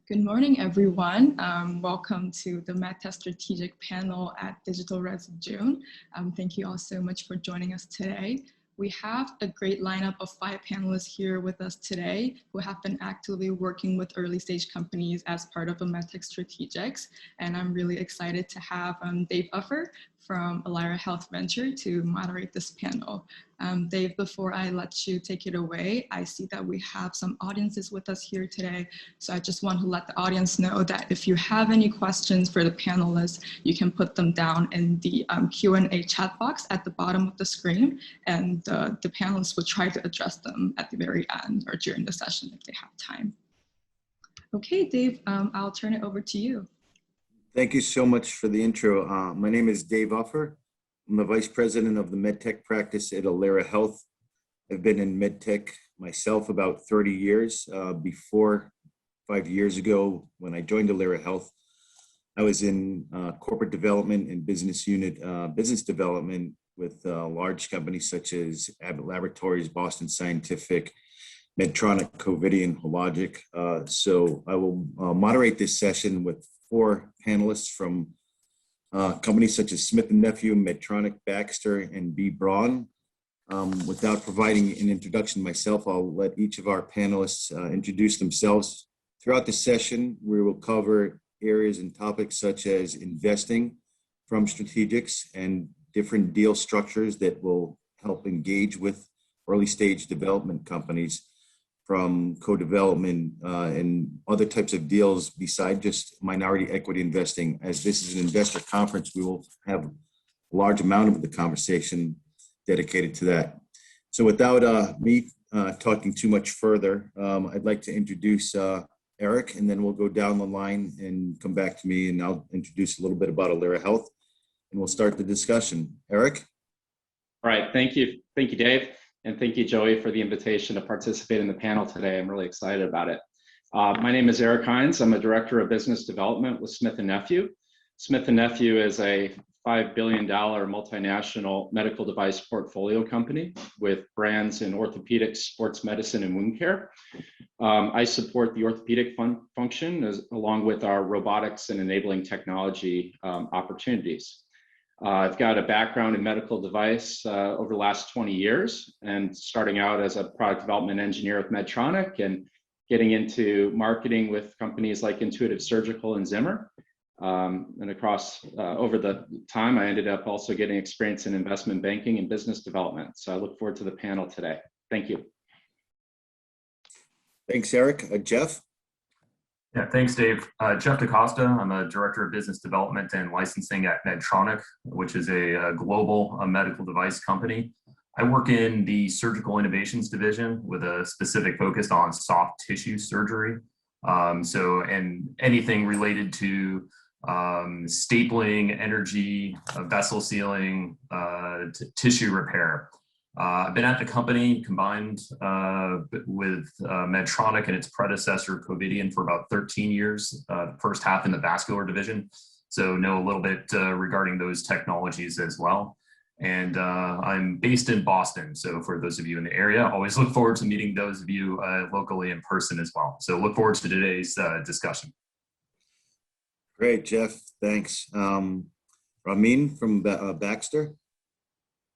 Good morning, everyone. Welcome to the Medtech Strategic Panel at Digital Res of June. Thank you all so much for joining us today. We have a great lineup of 5 panelists here with us today who have been actively working with early stage companies as part of a Medtech Strategics. And I'm really excited to have Dave Uffer from Alira Health Venture to moderate this panel. Dave, before I let you take it away, I see that we have some audiences with us here today. So I just want to let the audience know that if you have any questions for the panelists, you can put them down in the Q&A chat box at the bottom of the screen, and the panelists will try to address them at the very end or during the session if they have time. Okay, Dave, I'll turn it over to you. Thank you so much for the intro. My name is Dave Uffer. I'm the Vice President of the Medtech practice at Alira Health. I've been in Medtech myself about 30 years. Before 5 years ago, when I joined Alira Health, I was in corporate development and business unit business development with large companies such as Abbott Laboratories, Boston Scientific, Medtronic, Covidien, Hologic. So I will moderate this session with 4 panelists from companies such as Smith & Nephew, Medtronic, Baxter, and B. Braun. Without providing an introduction myself, I'll let each of our panelists introduce themselves. Throughout the session, we will cover areas and topics such as investing from strategics and different deal structures that will help engage with early stage development companies, from co-development and other types of deals beside just minority equity investing. As this is an investor conference, we will have a large amount of the conversation dedicated to that. So without me talking too much further, I'd like to introduce Eric, and then we'll go down the line and come back to me, and I'll introduce a little bit about Alira Health, and we'll start the discussion. Eric? All right, thank you. Thank you, Dave. And thank you, Joey, for the invitation to participate in the panel today. I'm really excited about it. My name is Eric Heinz. I'm a Director of Business Development with Smith & Nephew. Smith & Nephew is a $5 billion multinational medical device portfolio company with brands in orthopedics, sports medicine, and wound care. I support the orthopedic function along with our robotics and enabling technology opportunities. I've got a background in medical device over the last 20 years, and starting out as a product development engineer with Medtronic and getting into marketing with companies like Intuitive Surgical and Zimmer. And across over the time, I ended up also getting experience in investment banking and business development. So I look forward to the panel today. Thank you. Thanks, Eric. Jeff? Yeah, thanks, Dave. Jeff Decosta. I'm a Director of Business Development and Licensing at Medtronic, which is a global medical device company. I work in the Surgical Innovations Division with a specific focus on soft tissue surgery. And anything related to stapling, energy, vessel sealing, tissue repair. I've been at the company combined with Medtronic and its predecessor, Covidien, for about 13 years, the first half in the vascular division. So know a little bit regarding those technologies as well. And I'm based in Boston. So for those of you in the area, always look forward to meeting those of you locally in person as well. So look forward to today's discussion. Great, Jeff. Thanks. Rameen from Baxter.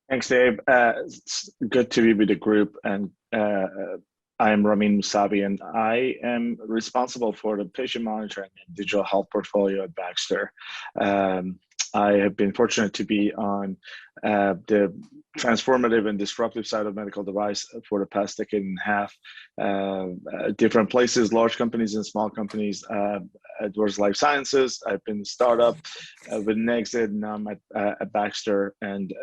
Thanks, Dave. It's good to be with the group, and I'm Rameen Musabi, and I am responsible for the patient monitoring and digital health portfolio at Baxter. I have been fortunate to be on the transformative and disruptive side of medical device for the past decade and a half. Different places, large companies and small companies. Edwards Life Sciences. I've been a startup with an exit, and now I'm at Baxter. And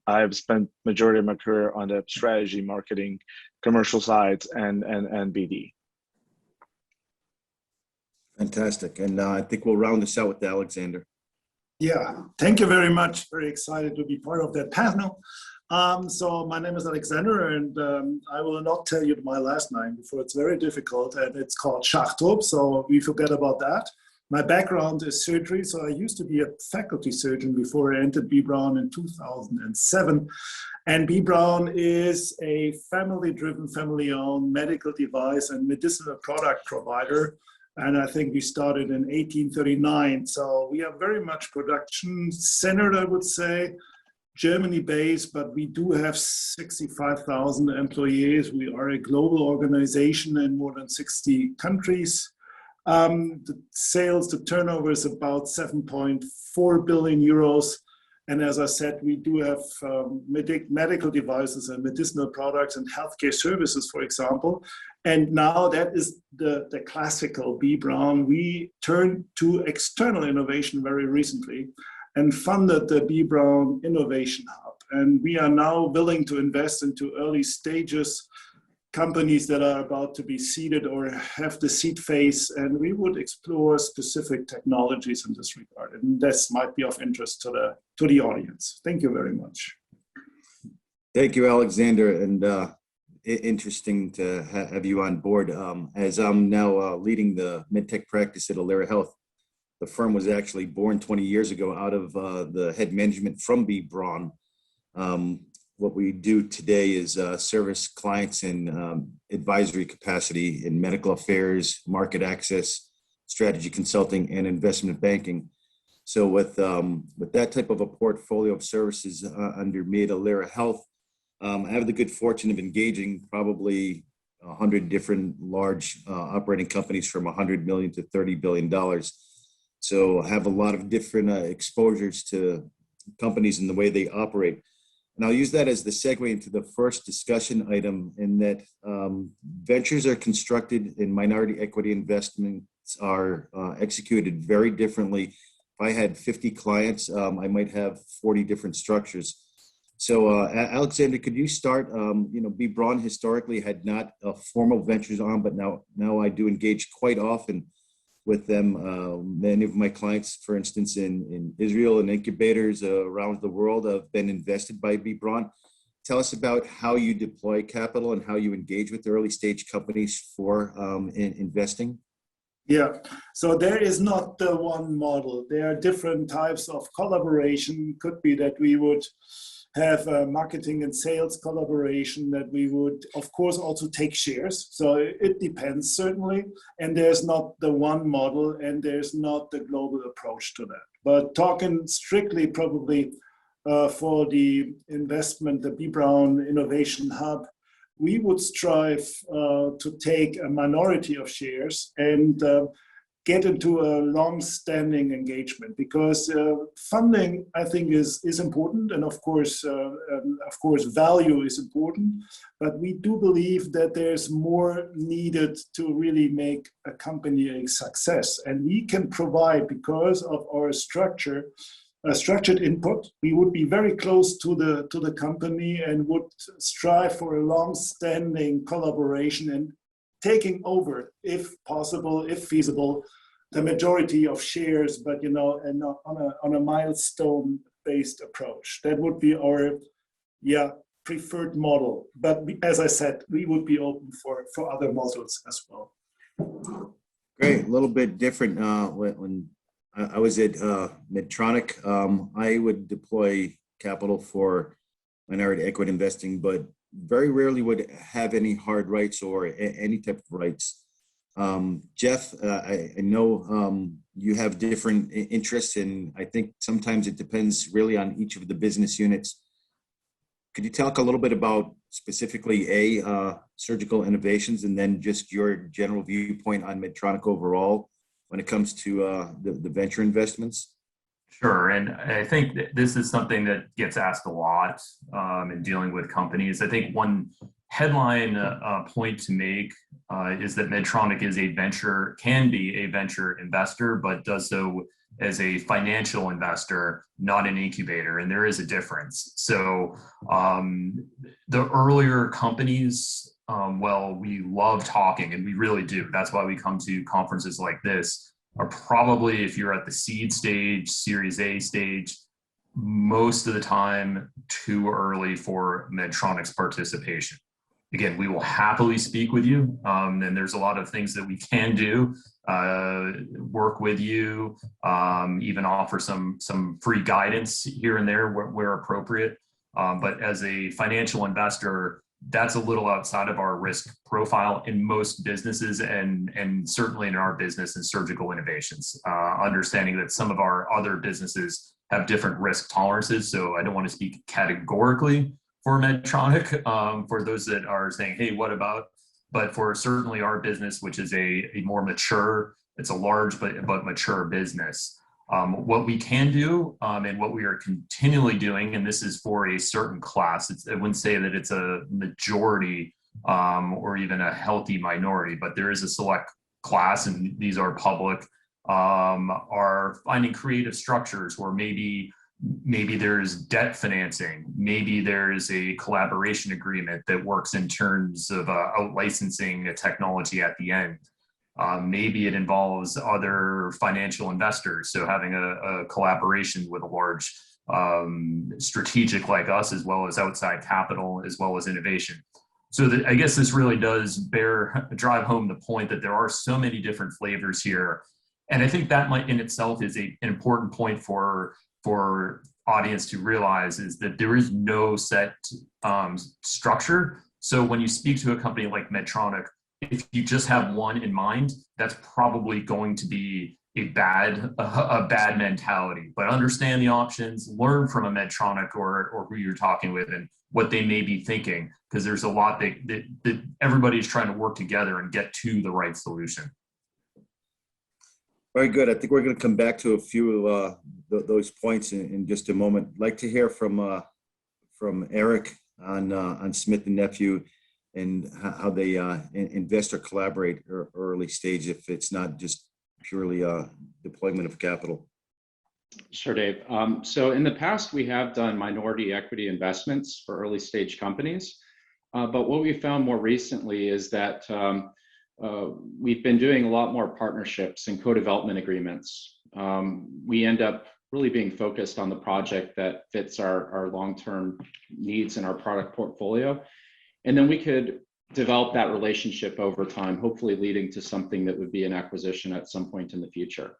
I've spent majority of my career on the strategy, marketing, commercial sides, and BD. Fantastic. And I think we'll round this out with Alexander. Yeah, thank you very much. Very excited to be part of that panel. So my name is Alexander, and I will not tell you my last name before it's very difficult, and it's called Schachtrup, so we forget about that. My background is surgery, so I used to be a faculty surgeon before I entered B. Braun in 2007. And B. Braun is a family-driven, family-owned medical device and medicinal product provider And I think we started in 1839. So we are very much production centered, I would say, Germany based, but we do have 65,000 employees. We are a global organization in more than 60 countries. The sales, the turnover is about 7.4 billion euros. And as I said, we do have medical devices and medicinal products and healthcare services, for example. And now that is the classical B. Braun. We turned to external innovation very recently and funded the B. Braun Innovation Hub. And we are now willing to invest into early stages companies that are about to be seeded or have the seed phase, and we would explore specific technologies in this regard. And this might be of interest to the audience. Thank you very much. Thank you, Alexander, and interesting to have you on board. As I'm now leading the Medtech practice at Alera Health, the firm was actually born 20 years ago out of the head management from B. Braun. What we do today is service clients in advisory capacity in medical affairs, market access, strategy consulting, and investment banking. So with that type of a portfolio of services under me at Alera Health, I have the good fortune of engaging probably 100 different large operating companies from $100 million to $30 billion. So I have a lot of different exposures to companies and the way they operate. And I'll use that as the segue into the first discussion item, in that ventures are constructed and minority equity investments are executed very differently. If I had 50 clients, I might have 40 different structures. So Alexander, could you start? B. Braun historically had not a formal ventures arm, but now I do engage quite often with them. Many of my clients, for instance, in Israel and incubators around the world have been invested by B. Braun. Tell us about how you deploy capital and how you engage with early stage companies for investing. Yeah, so there is not the one model. There are different types of collaboration. Could be that we would have a marketing and sales collaboration, that we would, of course, also take shares. So it depends, certainly. And there's not the one model, and there's not the global approach to that. But talking strictly probably for the investment, the B. Braun Innovation Hub, we would strive to take a minority of shares and get into a long-standing engagement, because funding, I think, is important, and of course, value is important. But we do believe that there's more needed to really make a company a success, and we can provide, because of our structure, a structured input. We would be very close to the company and would strive for a long-standing collaboration and taking over, if possible, if feasible, the majority of shares, but and on a milestone-based approach. That would be our preferred model. But as I said, we would be open for other models as well. Great, a little bit different. When I was at Medtronic, I would deploy capital for minority equity investing, but very rarely would have any hard rights or any type of rights. Jeff, I know you have different interests, and I think sometimes it depends really on each of the business units. Could you talk a little bit about specifically surgical innovations, and then just your general viewpoint on Medtronic overall when it comes to the venture investments? Sure, and I think this is something that gets asked a lot in dealing with companies. I think one headline point to make is that Medtronic can be a venture investor, but does so as a financial investor, not an incubator, and there is a difference. So the earlier companies, we love talking, and we really do. That's why we come to conferences like this. Are probably, if you're at the seed stage, Series A stage, most of the time too early for Medtronic's participation. Again, we will happily speak with you, and there's a lot of things that we can do, work with you, even offer some free guidance here and there where appropriate. But as a financial investor, that's a little outside of our risk profile in most businesses, and certainly in our business and surgical innovations. Understanding that some of our other businesses have different risk tolerances, so I don't want to speak categorically for Medtronic, for those that are saying, hey, what about? But for certainly our business, which is a more mature, it's a large but mature business. What we can do, and what we are continually doing, and this is for a certain class, I wouldn't say that it's a majority or even a healthy minority, but there is a select class, and these are public, are finding creative structures where maybe there's debt financing, maybe there's a collaboration agreement that works in terms of out licensing a technology at the end. Maybe it involves other financial investors, so having a collaboration with a large strategic like us, as well as outside capital, as well as innovation. So I guess this really does drive home the point that there are so many different flavors here. And I think that might in itself is an important point for audience to realize, is that there is no set structure. So when you speak to a company like Medtronic, if you just have one in mind, that's probably going to be a bad mentality. But understand the options, learn from a Medtronic or who you're talking with and what they may be thinking, because there's a lot that everybody's trying to work together and get to the right solution. Very good. I think we're going to come back to a few of those points in just a moment. I'd like to hear from Eric on Smith & Nephew and how they invest or collaborate early stage, if it's not just purely deployment of capital. Sure, Dave. So in the past, we have done minority equity investments for early stage companies. But what we found more recently is that we've been doing a lot more partnerships and co-development agreements. We end up really being focused on the project that fits our long-term needs in our product portfolio. And then we could develop that relationship over time, hopefully leading to something that would be an acquisition at some point in the future.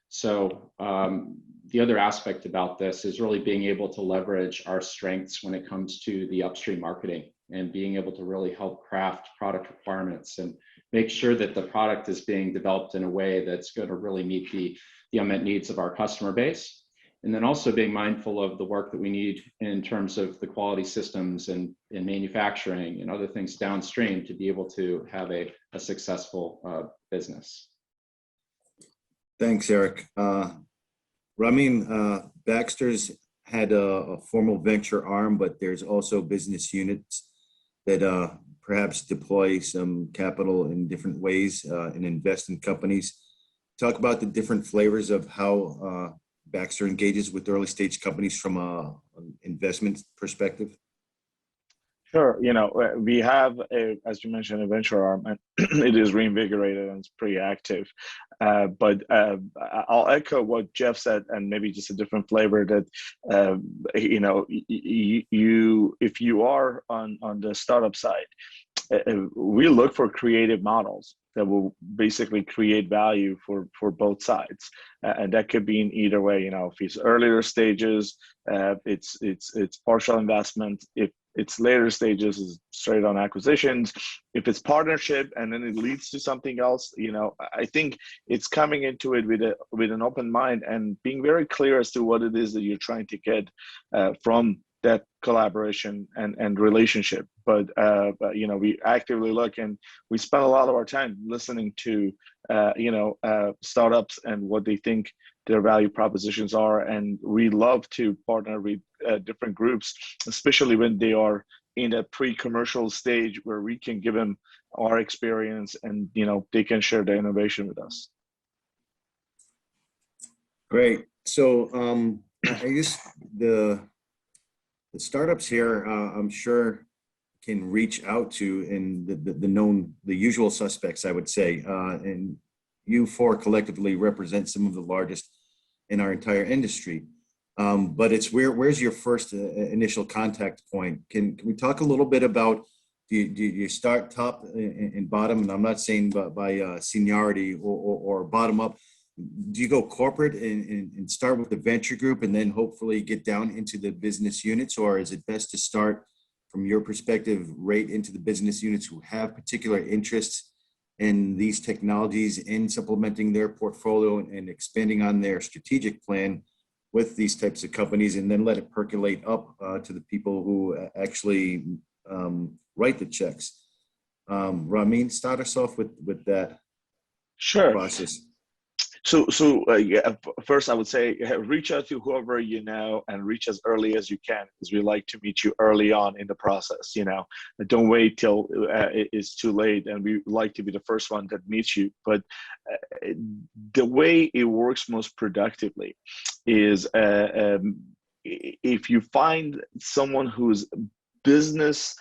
So the other aspect about this is really being able to leverage our strengths when it comes to the upstream marketing and being able to really help craft product requirements and make sure that the product is being developed in a way that's going to really meet the unmet needs of our customer base. And then also being mindful of the work that we need in terms of the quality systems and manufacturing and other things downstream to be able to have a successful business. Thanks, Eric. Rameen, Baxter's had a formal venture arm, but there's also business units that perhaps deploy some capital in different ways and invest in companies. Talk about the different flavors of how Baxter engages with early stage companies from an investment perspective. Sure. We have, as you mentioned, a venture arm, and it is reinvigorated and it's pretty active. But I'll echo what Jeff said, and maybe just a different flavor that, if you are on the startup side, we look for creative models that will basically create value for both sides, and that could be in either way. If it's earlier stages, it's partial investment. If it's later stages, is straight on acquisitions. If it's partnership and then it leads to something else, I think it's coming into it with an open mind and being very clear as to what it is that you're trying to get from that collaboration and relationship. But we actively look, and we spend a lot of our time listening to startups and what they think their value propositions are, and we love to partner with different groups, especially when they are in a pre-commercial stage where we can give them our experience and they can share their innovation with us. Great. So I guess the startups here, I'm sure, can reach out to the usual suspects, I would say, and you four collectively represent some of the largest in our entire industry. But it's where's your first initial contact point? Can we talk a little bit about, do you start top and bottom? And I'm not saying by seniority or bottom up. Do you go corporate and start with the venture group and then hopefully get down into the business units, or is it best to start from your perspective, right into the business units who have particular interests in these technologies, in supplementing their portfolio and expanding on their strategic plan with these types of companies, and then let it percolate up to the people who actually write the checks. Rameen, start us off with that process. So yeah, first I would say reach out to whoever you know and reach as early as you can, because we like to meet you early on in the process. Don't wait till it's too late, and we like to be the first one that meets you. But the way it works most productively is if you find someone whose business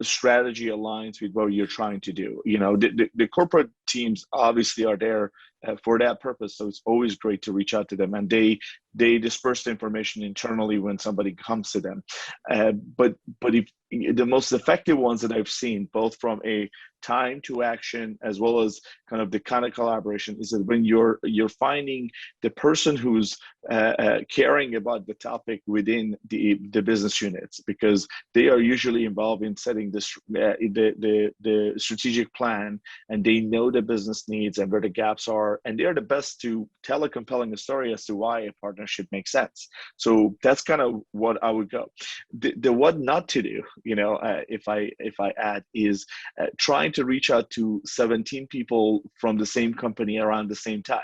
strategy aligns with what you're trying to do. The corporate teams obviously are there for that purpose, so it's always great to reach out to them, and they disperse the information internally when somebody comes to them. But if the most effective ones that I've seen, both from a time to action as well as kind of collaboration, is that when you're finding the person who's caring about the topic within the business units, because they are usually involved in setting the strategic plan, and they know the business needs and where the gaps are, and they're the best to tell a compelling story as to why a partnership makes sense. So that's kind of what I would go. The what not to do, if I add, is trying to reach out to 17 people from the same company around the same time,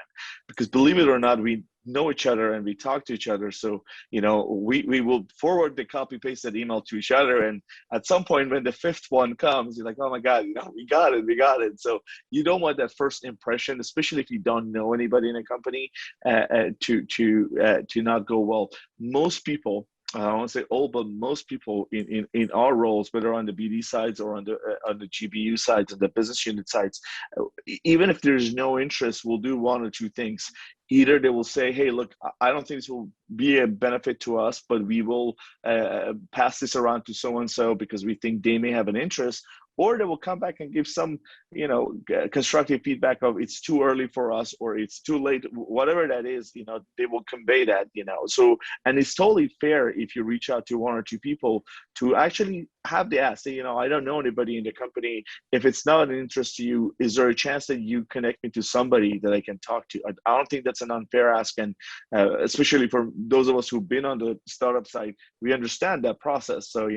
because believe it or not, we know each other and we talk to each other. So, we will forward the copy pasted email to each other. And at some point when the fifth one comes, you're like, oh my God, we got it. So you don't want that first impression, especially if you don't know anybody in a company, to not go well. Most people, I won't say all, but most people in our roles, whether on the BD sides or on the GBU sides and the business unit sides, even if there's no interest, we'll do one or two things. Either they will say, hey, look, I don't think this will be a benefit to us, but we will pass this around to so-and-so because we think they may have an interest. Or they will come back and give some, constructive feedback of it's too early for us, or it's too late, whatever that is, they will convey that, So, and it's totally fair if you reach out to one or two people to actually have the ask, say, I don't know anybody in the company. If it's not an interest to you, is there a chance that you connect me to somebody that I can talk to? I don't think that's an unfair ask. And especially for those of us who've been on the startup side, we understand that process. So,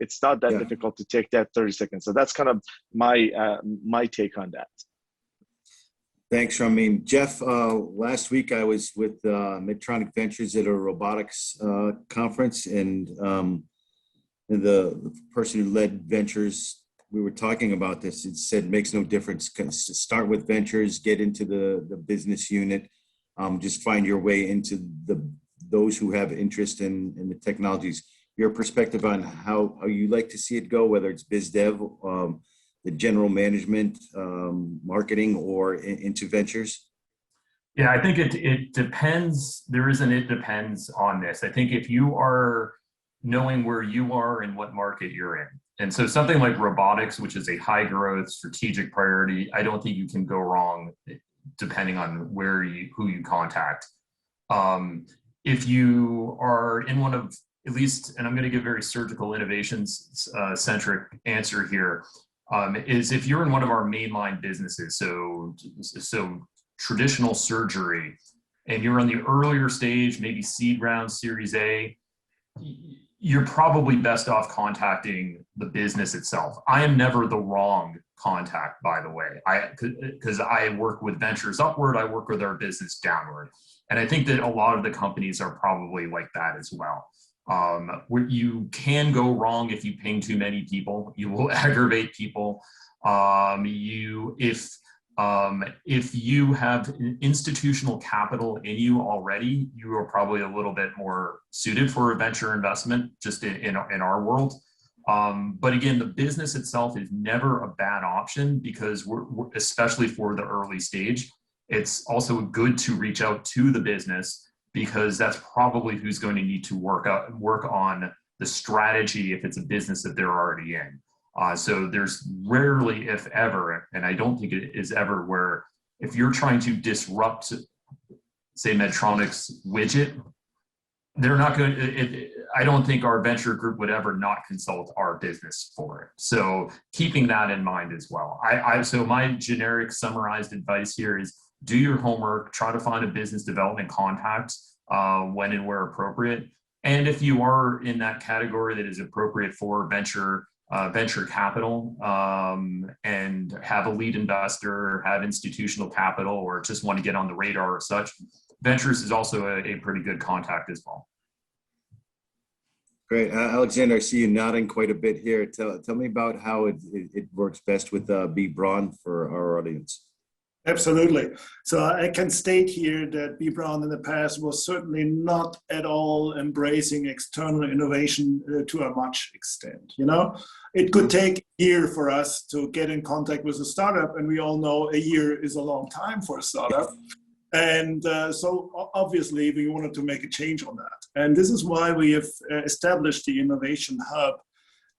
it's not that difficult to take that 30 seconds. So that's kind of my take on that. Thanks, Rameen. Jeff, last week I was with Medtronic Ventures at a robotics conference, and the person who led Ventures, we were talking about this. It said it makes no difference. Start with Ventures, get into the business unit, just find your way into those who have interest in the technologies. Your perspective on how you like to see it go, whether it's biz dev, the general management, marketing, or into ventures? Yeah, I think it depends. It depends on this. I think if you are knowing where you are and what market you're in, and so something like robotics, which is a high growth strategic priority, I don't think you can go wrong depending on who you contact. If you are in one of, at least, and I'm going to give very surgical innovations centric answer here, is if you're in one of our mainline businesses, so traditional surgery, and you're on the earlier stage, maybe seed round, Series A, you're probably best off contacting the business itself. I am never the wrong contact, by the way, because I work with ventures upward, I work with our business downward. And I think that a lot of the companies are probably like that as well. Where you can go wrong if you ping too many people, you will aggravate people. If you have institutional capital in you already, you are probably a little bit more suited for a venture investment, just in our world. But again, the business itself is never a bad option, because we're especially for the early stage, it's also good to reach out to the business, because that's probably who's going to need to work on the strategy if it's a business that they're already in. So there's rarely, if ever, and I don't think it is ever, where if you're trying to disrupt, say, Medtronic's widget, they're not going to, I don't think our venture group would ever not consult our business for it. So keeping that in mind as well. So my generic summarized advice here is do your homework, try to find a business development contact when and where appropriate. And if you are in that category that is appropriate for venture capital and have a lead investor, have institutional capital, or just want to get on the radar or such, Ventures is also a pretty good contact as well. Great. Alexander, I see you nodding quite a bit here. Tell me about how it works best with B. Braun for our audience. Absolutely. So I can state here that B. Braun in the past was certainly not at all embracing external innovation to a much extent. You know, it could take a year for us to get in contact with a startup, and we all know a year is a long time for a startup. And so obviously we wanted to make a change on that. And this is why we have established the Innovation Hub.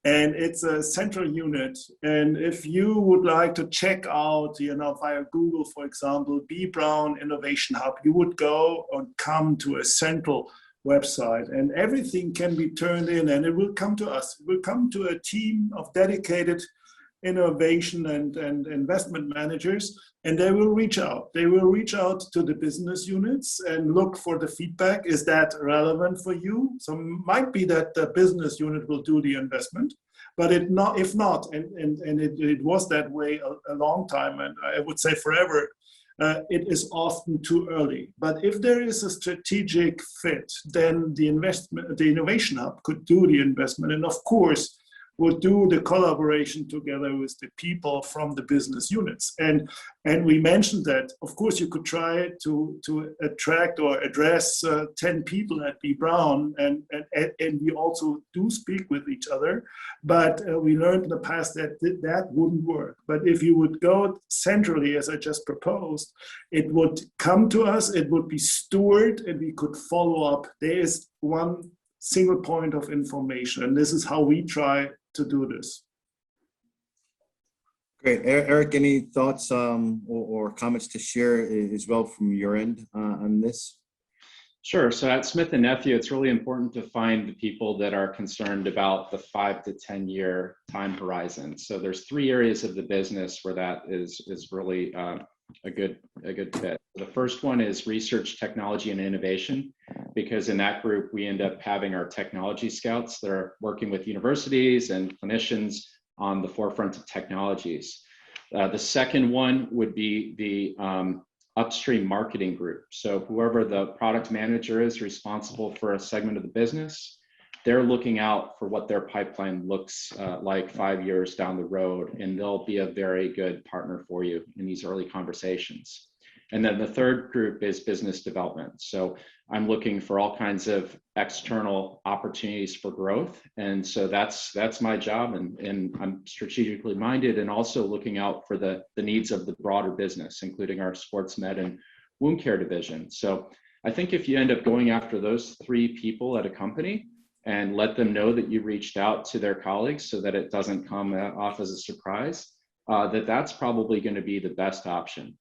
And it's a central unit. And if you would like to check out, you know, via Google, for example, B. Braun Innovation Hub, you would go and come to a central website, and everything can be turned in, and it will come to us. It will come to a team of dedicated innovation and investment managers, and they will reach out. They will reach out to the business units and look for the feedback. Is that relevant for you? So it might be that the business unit will do the investment, but if not, and it was that way a long time, and I would say forever, it is often too early. But if there is a strategic fit, then the Innovation Hub could do the investment, and of course, will do the collaboration together with the people from the business units. And we mentioned that, of course, you could try to attract or address 10 people at B. Braun, and we also do speak with each other, but we learned in the past that that wouldn't work. But if you would go centrally, as I just proposed, it would come to us, it would be stored, and we could follow up. There is one single point of information, and this is how we try to do this. Great. Eric, any thoughts or comments to share as well from your end on this? Sure. So at Smith & Nephew, it's really important to find the people that are concerned about the 5 to 10 year time horizon. So there's 3 areas of the business where that is really a good fit. The first one is research, technology, and innovation, because in that group, we end up having our technology scouts that are working with universities and clinicians on the forefront of technologies. The second one would be the upstream marketing group. So whoever the product manager is responsible for a segment of the business, they're looking out for what their pipeline looks like 5 years down the road, and they'll be a very good partner for you in these early conversations. And then the third group is business development. So I'm looking for all kinds of external opportunities for growth. And so that's my job, and I'm strategically minded and also looking out for the needs of the broader business, including our sports med and wound care division. So I think if you end up going after those 3 people at a company and let them know that you reached out to their colleagues so that it doesn't come off as a surprise, that's probably going to be the best option.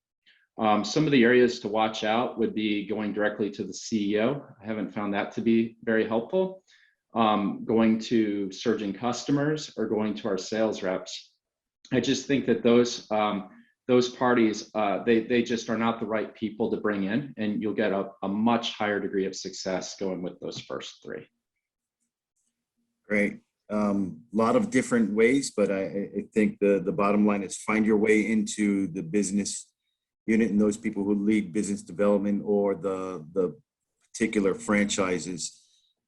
Some of the areas to watch out would be going directly to the CEO. I haven't found that to be very helpful. Going to surgeon customers or going to our sales reps. I just think that those parties, they just are not the right people to bring in, and you'll get a much higher degree of success going with those first 3. Great. A lot of different ways, but I think the bottom line is find your way into the business unit and those people who lead business development or the particular franchises,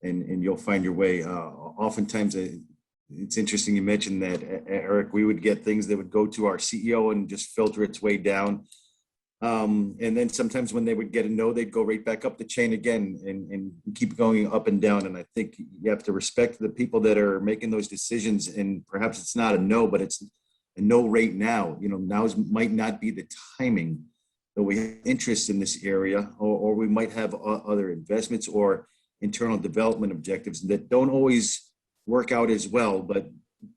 and you'll find your way. Oftentimes, it's interesting you mentioned that, Eric, we would get things that would go to our CEO and just filter its way down. And then sometimes when they would get a no, they'd go right back up the chain again and keep going up and down. And I think you have to respect the people that are making those decisions. And perhaps it's not a no, but it's a no right now. You know, now might not be the timing that we have interest in this area, or we might have other investments or internal development objectives that don't always work out as well, but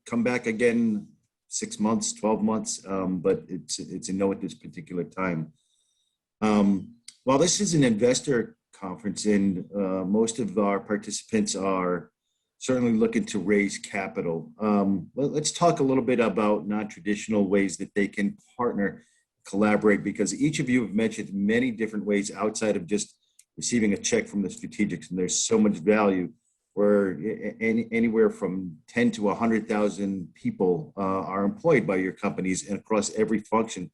come back again 6 months, 12 months, but it's a no at this particular time. While this is an investor conference and most of our participants are certainly looking to raise capital. Let's talk a little bit about non-traditional ways that they can partner, collaborate, because each of you have mentioned many different ways outside of just receiving a check from the strategics, and there's so much value where anywhere from 10 to 100,000 people are employed by your companies and across every function.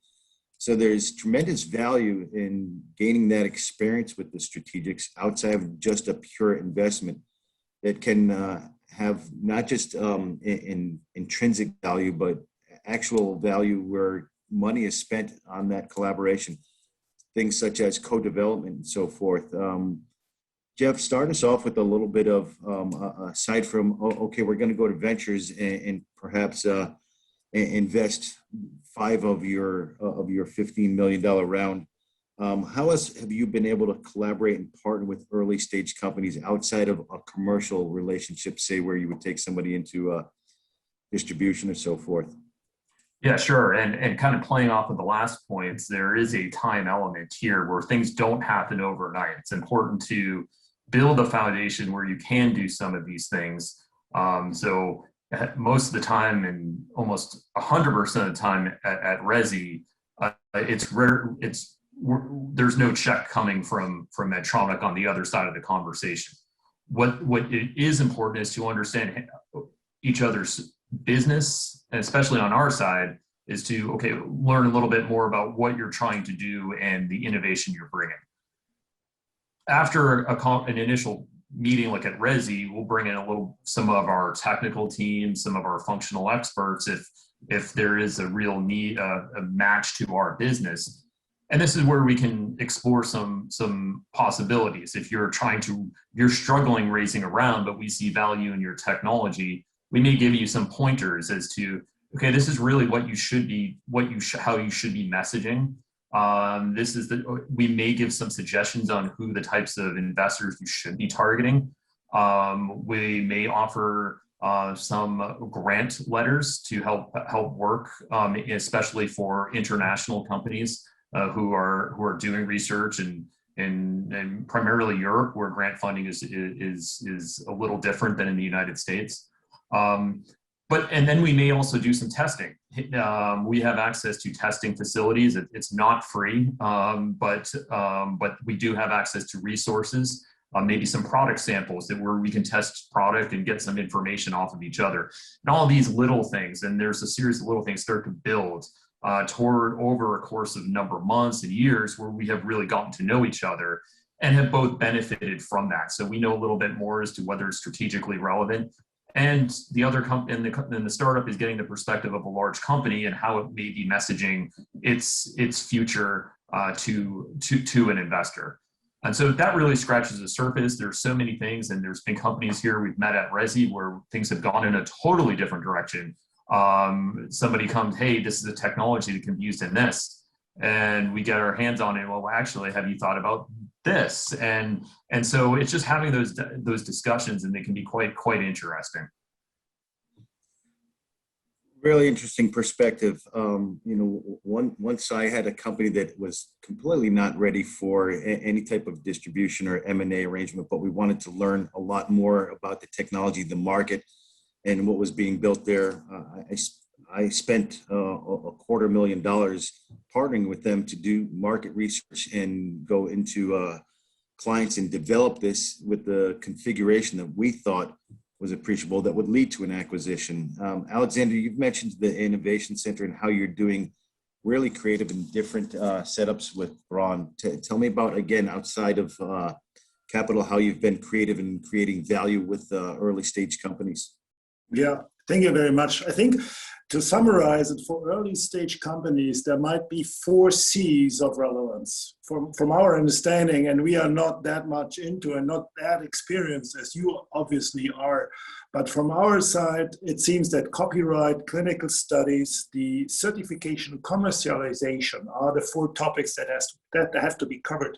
So there's tremendous value in gaining that experience with the strategics outside of just a pure investment that can have not just intrinsic value, but actual value where money is spent on that collaboration. Things such as co-development and so forth. Jeff, start us off with a little bit of, aside from, okay, we're going to go to ventures and perhaps invest 5 of your $15 million round. How else have you been able to collaborate and partner with early stage companies outside of a commercial relationship, say where you would take somebody into distribution or so forth? Yeah, sure. And kind of playing off of the last points, there is a time element here where things don't happen overnight. It's important to build a foundation where you can do some of these things. So most of the time, and almost 100% of the time at RESI, it's rare. There's no check coming from Medtronic on the other side of the conversation. What it is important is to understand each other's business, and especially on our side, is to learn a little bit more about what you're trying to do and the innovation you're bringing. After an initial meeting like at RESI, we'll bring in some of our technical teams, some of our functional experts, if there is a real need, a match to our business. And this is where we can explore some possibilities. If you're struggling raising a round, but we see value in your technology, we may give you some pointers as to, okay, this is really what you should be, how you should be messaging. We may give some suggestions on who the types of investors you should be targeting. We may offer some grant letters to help work, especially for international companies who are doing research and primarily Europe, where grant funding is a little different than in the United States. And then we may also do some testing. We have access to testing facilities. It's not free, but we do have access to resources, maybe some product samples where we can test product and get some information off of each other. And all these little things, and there's a series of little things start to build toward over a course of a number of months and years where we have really gotten to know each other and have both benefited from that. So we know a little bit more as to whether it's strategically relevant. And the other and the startup is getting the perspective of a large company and how it may be messaging its future to an investor. And so that really scratches the surface. There's so many things, and there's been companies here we've met at RESI where things have gone in a totally different direction. Somebody comes, hey, this is a technology that can be used in this, and we get our hands on it. Well, actually, have you thought about this? And so it's just having those discussions, and they can be quite interesting. Really interesting perspective. Once I had a company that was completely not ready for any type of distribution or M&A arrangement, but we wanted to learn a lot more about the technology, the market, and what was being built there. I spent $250,000 partnering with them to do market research and go into clients and develop this with the configuration that we thought was appreciable that would lead to an acquisition. Alexander, you've mentioned the Innovation Center and how you're doing really creative and different setups with Braun. Tell me about, again, outside of capital, how you've been creative in creating value with early stage companies. Yeah, thank you very much. I think to summarize it, for early stage companies, there might be 4 C's of relevance from our understanding, and we are not that much into and not that experienced as you obviously are. But from our side, it seems that copyright, clinical studies, the certification, commercialization are the 4 topics that have to be covered.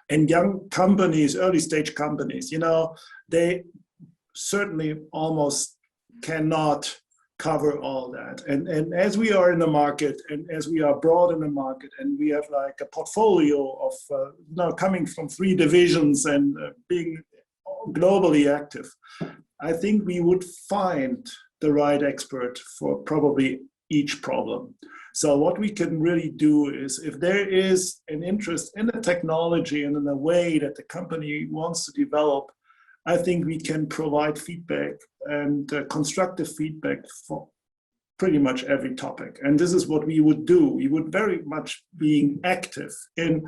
And young companies, early stage companies, they certainly almost cannot cover all that. And as we are in the market, and as we are broad in the market, and we have like a portfolio of coming from 3 divisions and being globally active, I think we would find the right expert for probably each problem. So what we can really do is, if there is an interest in the technology and in the way that the company wants to develop, I think we can provide feedback and constructive feedback for pretty much every topic. And this is what we would do. We would very much being active in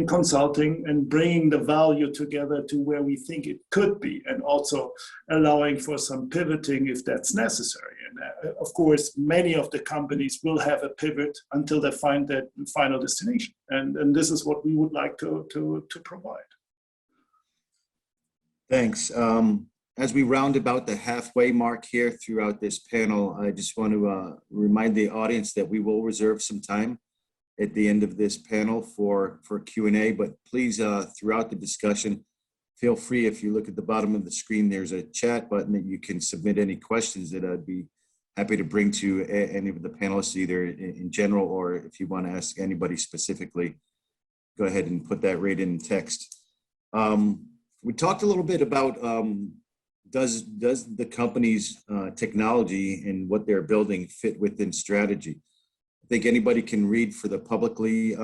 consulting and bringing the value together to where we think it could be, and also allowing for some pivoting if that's necessary. And of course, many of the companies will have a pivot until they find that final destination. And this is what we would like to provide. Thanks. As we round about the halfway mark here throughout this panel, I just want to remind the audience that we will reserve some time at the end of this panel for Q&A, but please, throughout the discussion, feel free, if you look at the bottom of the screen, there's a chat button that you can submit any questions that I'd be happy to bring to any of the panelists, either in general, or if you want to ask anybody specifically, go ahead and put that right in text. We talked a little bit about does the company's technology and what they're building fit within strategy? I think anybody can read for the publicly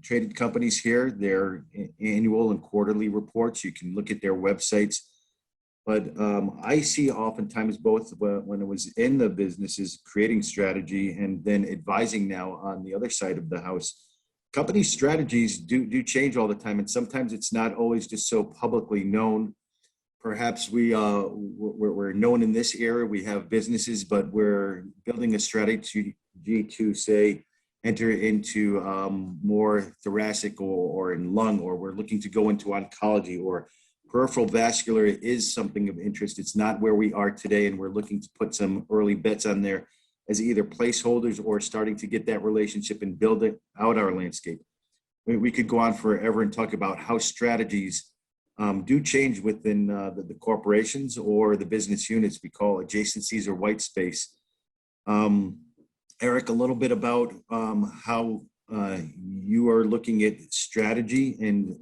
traded companies here, their annual and quarterly reports. You can look at their websites. But I see oftentimes both when it was in the businesses creating strategy and then advising now on the other side of the house. Company strategies do change all the time, and sometimes it's not always just so publicly known. Perhaps we're known in this area, we have businesses, but we're building a strategy to say enter into more thoracic or in lung, or we're looking to go into oncology, or peripheral vascular is something of interest. It's not where we are today, and we're looking to put some early bets on there as either placeholders or starting to get that relationship and build it out our landscape. We could go on forever and talk about how strategies do change within the corporations or the business units we call adjacencies or white space. Eric, a little bit about how you are looking at strategy and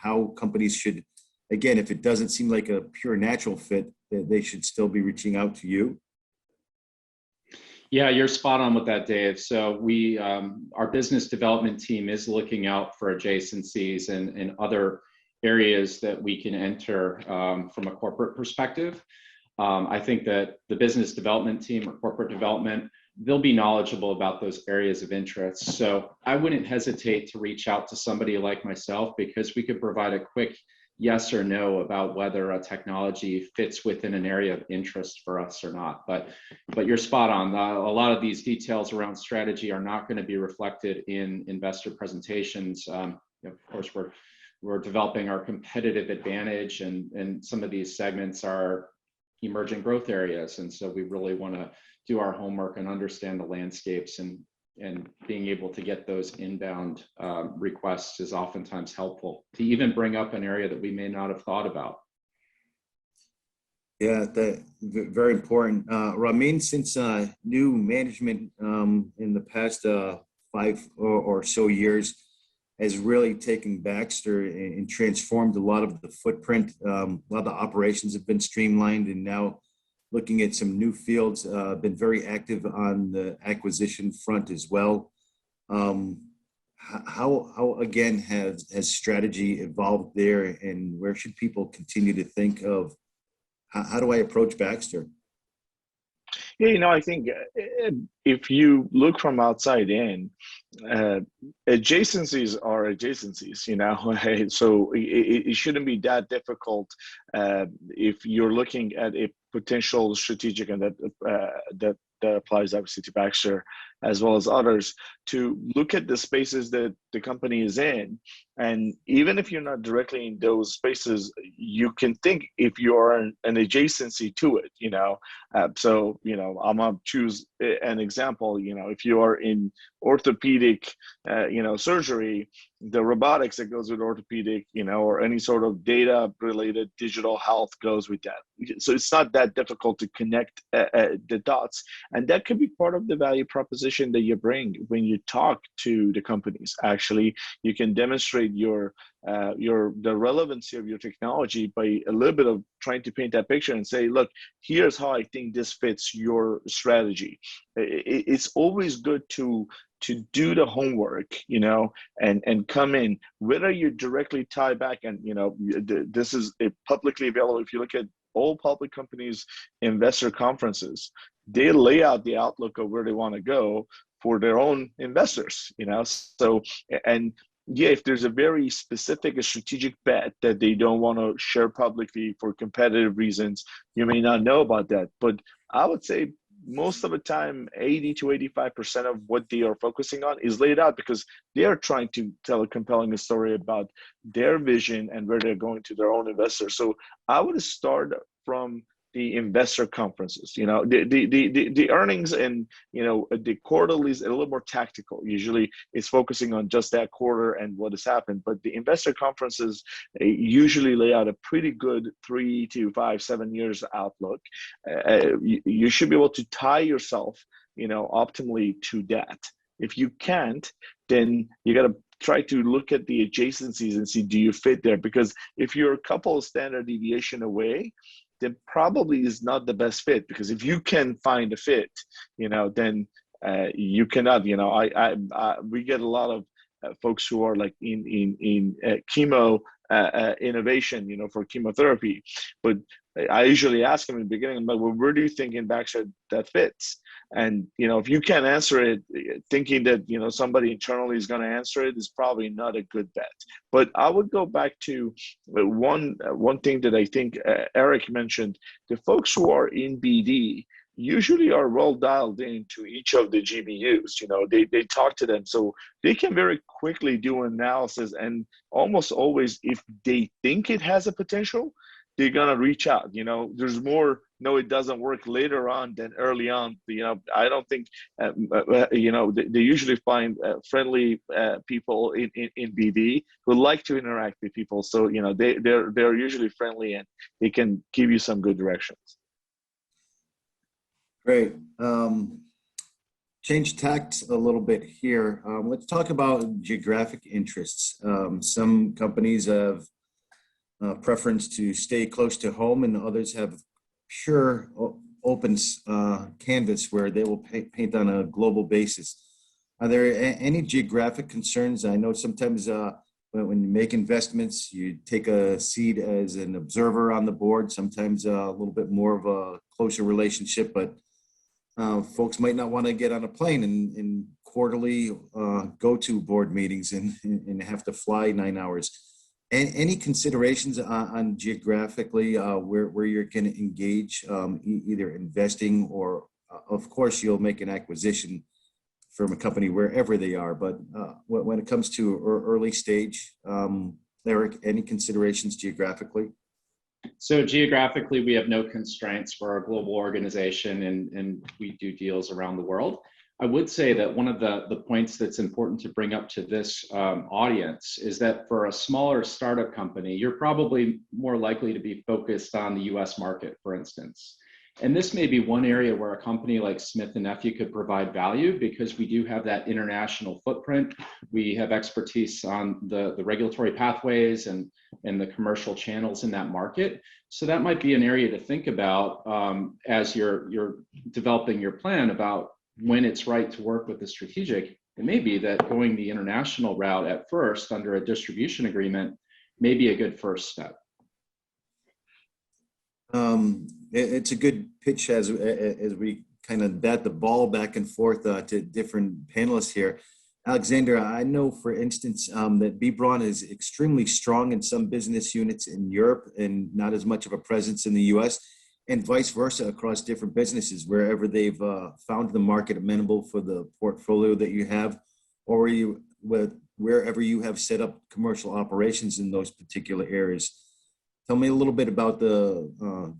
how companies should, again, if it doesn't seem like a pure natural fit, that they should still be reaching out to you. Yeah, you're spot on with that, Dave. So we, our business development team is looking out for adjacencies and other areas that we can enter from a corporate perspective. I think that the business development team or corporate development, they'll be knowledgeable about those areas of interest. So I wouldn't hesitate to reach out to somebody like myself, because we could provide a quick yes or no about whether a technology fits within an area of interest for us or not. But you're spot on. A lot of these details around strategy are not going to be reflected in investor presentations. Of course, we're developing our competitive advantage, and some of these segments are emerging growth areas. And so we really want to do our homework and understand the landscapes, and being able to get those inbound requests is oftentimes helpful to even bring up an area that we may not have thought about. Yeah, very important. Rameen, since new management in the past 5 or so years has really taken Baxter and transformed a lot of the footprint. A lot of the operations have been streamlined, and now looking at some new fields, been very active on the acquisition front as well. How again has strategy evolved there, and where should people continue to think of how do I approach Baxter? Yeah, I think if you look from outside in, adjacencies are adjacencies, so it shouldn't be that difficult if you're looking at a potential strategic, and that applies obviously to Baxter as well as others, to look at the spaces that the company is in. And even if you're not directly in those spaces, you can think if you're an adjacency to it, So, I'm gonna choose an example, if you are in orthopedic, surgery, the robotics that goes with orthopedic, or any sort of data related digital health goes with that. So it's not that difficult to connect the dots. And that could be part of the value proposition proposition that you bring when you talk to the companies. Actually, you can demonstrate the relevancy of your technology by a little bit of trying to paint that picture and say, look, here's how I think this fits your strategy. It's always good to do the homework, and come in, whether you directly tie back, and this is publicly available. If you look at all public companies' investor conferences, they lay out the outlook of where they want to go for their own investors, So, and yeah, if there's a very specific strategic bet that they don't want to share publicly for competitive reasons, you may not know about that. But I would say most of the time, 80 to 85% of what they are focusing on is laid out because they are trying to tell a compelling story about their vision and where they're going to their own investors. So I would start from the investor conferences. The earnings and the quarterly is a little more tactical. Usually it's focusing on just that quarter and what has happened, but the investor conferences usually lay out a pretty good 3 to 5, 7 years outlook. You should be able to tie yourself optimally to that. If you can't, then you got to try to look at the adjacencies and see, do you fit there? Because if you're a couple of standard deviation away, then probably is not the best fit. Because if you can find a fit, then you cannot. We get a lot of folks who are like in chemo innovation, for chemotherapy. But I usually ask them in the beginning, I'm like, well, where do you think in Baxter that fits? And, if you can't answer it, thinking that, somebody internally is going to answer it is probably not a good bet. But I would go back to one thing that I think Eric mentioned. The folks who are in BD usually are well dialed into each of the GBUs. They talk to them. So they can very quickly do analysis, and almost always, if they think it has a potential, they're gonna reach out. There's more no, it doesn't work later on than early on. I don't think they usually find friendly people in BD who like to interact with people. So they're usually friendly and they can give you some good directions. Great. Change tact a little bit here. Let's talk about geographic interests. Some companies have preference to stay close to home, and others have pure open canvas where they will paint on a global basis. Are there any geographic concerns? I know sometimes when you make investments, you take a seat as an observer on the board, sometimes a little bit more of a closer relationship, but folks might not want to get on a plane and quarterly go to board meetings and have to fly 9 hours. Any considerations on geographically where you're going to engage, either investing or, of course, you'll make an acquisition from a company wherever they are. But when it comes to early stage, Eric, any considerations geographically? So geographically, we have no constraints for our global organization, and we do deals around the world. I would say that one of the points that's important to bring up to this audience is that for a smaller startup company, you're probably more likely to be focused on the US market, for instance. And this may be one area where a company like Smith & Nephew could provide value because we do have that international footprint. We have expertise on the regulatory pathways and the commercial channels in that market. So that might be an area to think about as you're developing your plan about when it's right to work with the strategic. It may be that going the international route at first under a distribution agreement may be a good first step. It's a good pitch as we kind of bat the ball back and forth to different panelists here. Alexander, I know, for instance, that B. Braun is extremely strong in some business units in Europe and not as much of a presence in the US, and vice versa across different businesses, wherever they've found the market amenable for the portfolio that you have, or wherever you have set up commercial operations in those particular areas. Tell me a little bit about the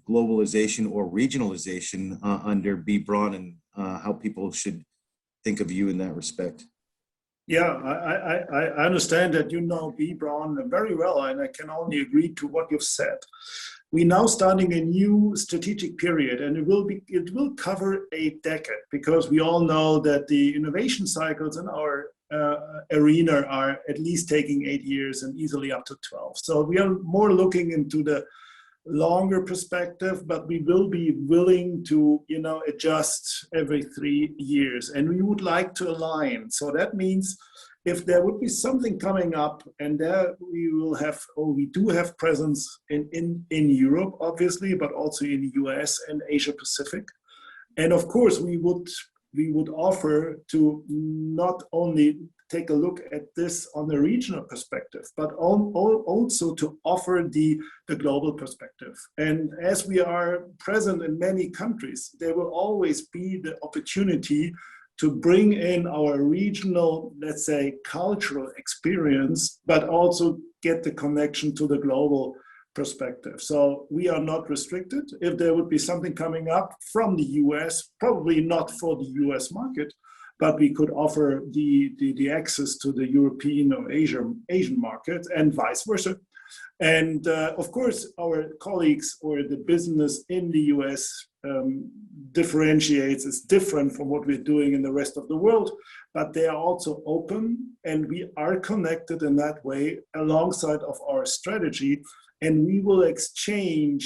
globalization or regionalization under B. Braun and how people should think of you in that respect. Yeah, I understand that you know B. Braun very well, and I can only agree to what you've said. We're now starting a new strategic period, and it will cover a decade, because we all know that the innovation cycles in our arena are at least taking 8 years and easily up to 12. So we are more looking into the longer perspective, but we will be willing to, adjust every 3 years, and we would like to align. So that means if there would be something coming up, and there we will have, or we do have presence in Europe, obviously, but also in the US and Asia Pacific. And of course, we would offer to not only take a look at this on the regional perspective, but also to offer the global perspective. And as we are present in many countries, there will always be the opportunity to bring in our regional, let's say, cultural experience, but also get the connection to the global perspective. So we are not restricted. If there would be something coming up from the US, probably not for the US market, but we could offer the access to the European or Asian market and vice versa. And of course, our colleagues or the business in the US differentiates, is different from what we're doing in the rest of the world, but they are also open, and we are connected in that way alongside of our strategy, and we will exchange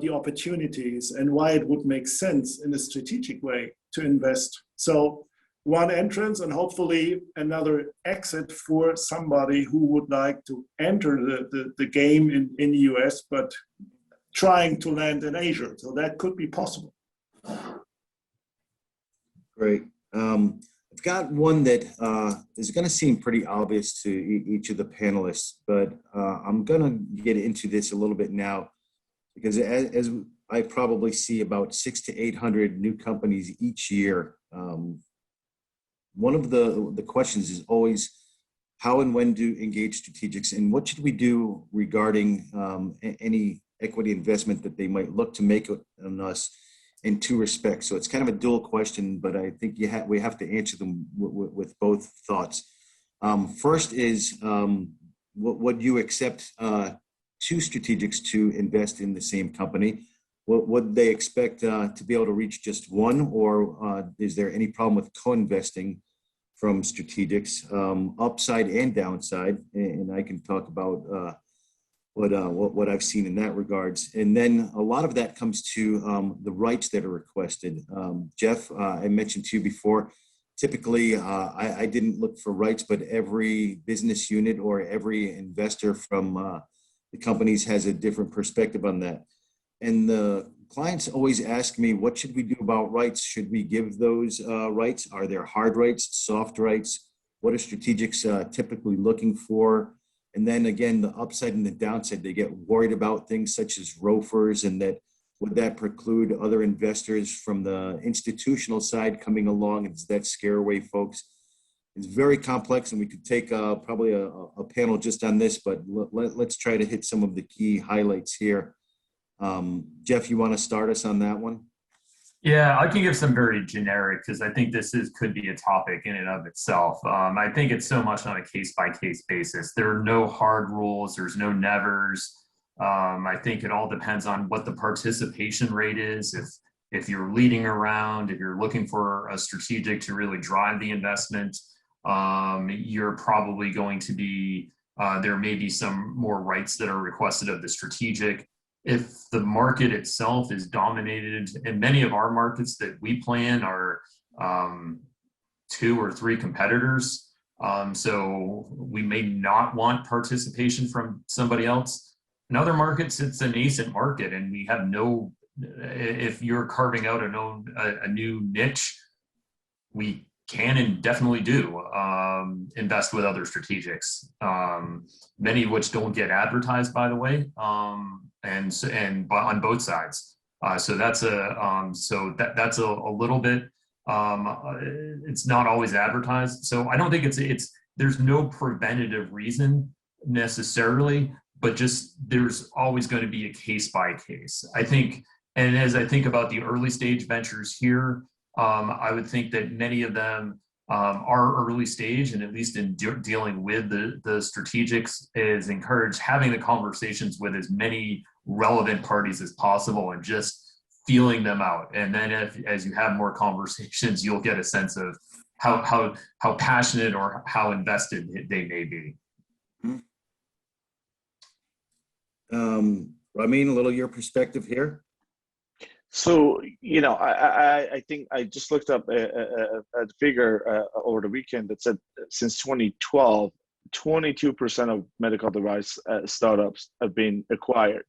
the opportunities and why it would make sense in a strategic way to invest. So one entrance and hopefully another exit for somebody who would like to enter the game in the US, but trying to land in Asia. So that could be possible. Great. I've got one that is going to seem pretty obvious to each of the panelists, but I'm going to get into this a little bit now, because as I probably see about 600 to 800 new companies each year, one of the questions is always, how and when do engage strategics, and what should we do regarding any equity investment that they might look to make on us in two respects? So it's kind of a dual question, but I think we have to answer them with both thoughts. First is, would you accept two strategics to invest in the same company? Would they expect to be able to reach just one, or is there any problem with co-investing from strategics, upside and downside? And I can talk about what I've seen in that regards. And then a lot of that comes to the rights that are requested. Jeff, I mentioned to you before, typically I didn't look for rights, but every business unit or every investor from the companies has a different perspective on that. And the clients always ask me, what should we do about rights? Should we give those rights? Are there hard rights, soft rights? What are strategics typically looking for? And then again, the upside and the downside, they get worried about things such as ROFRs, and that would that preclude other investors from the institutional side coming along, and does that scare away folks? It's very complex, and we could take probably a panel just on this, but let's try to hit some of the key highlights here. Jeff, you want to start us on that one? Yeah, I can give some very generic, because I think this could be a topic in and of itself. I think it's so much on a case-by-case basis. There are no hard rules. There's no nevers. I think it all depends on what the participation rate is. If you're leading around, if you're looking for a strategic to really drive the investment, you're probably going to be, there may be some more rights that are requested of the strategic. If the market itself is dominated, and many of our markets that we play in are 2 or 3 competitors, so we may not want participation from somebody else. In other markets, it's a nascent market, and we have no, if you're carving out a new niche, we can and definitely do invest with other strategics, many of which don't get advertised, by the way, and on both sides. So that's that's a little bit. It's not always advertised, so I don't think there's no preventative reason necessarily, but just there's always going to be a case by case. I think, and as I think about the early stage ventures here, I would think that many of them Our early stage, and at least in dealing with the strategics, is encourage having the conversations with as many relevant parties as possible and just feeling them out. And then as you have more conversations, you'll get a sense of how passionate or how invested they may be. Rameen, a little your perspective here. So, I think I just looked up a figure over the weekend that said since 2012, 22% of medical device startups have been acquired,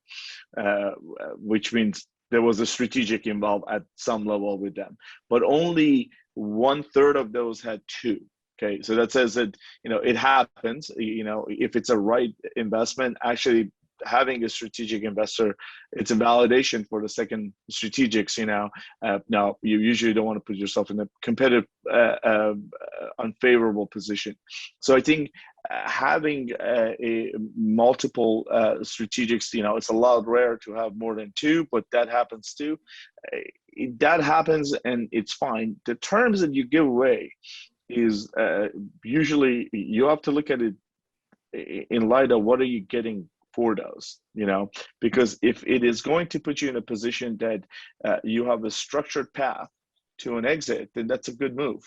which means there was a strategic involved at some level with them, but only 1/3 of those had two. Okay, so that says that it happens. If it's a right investment, actually having a strategic investor, it's a validation for the second strategics. Now you usually don't want to put yourself in a competitive, unfavorable position. So I think having a multiple strategics, it's a lot rare to have more than two, but that happens too. That happens, and it's fine. The terms that you give away is usually you have to look at it in light of what are you getting for those, because if it is going to put you in a position that you have a structured path to an exit, then that's a good move,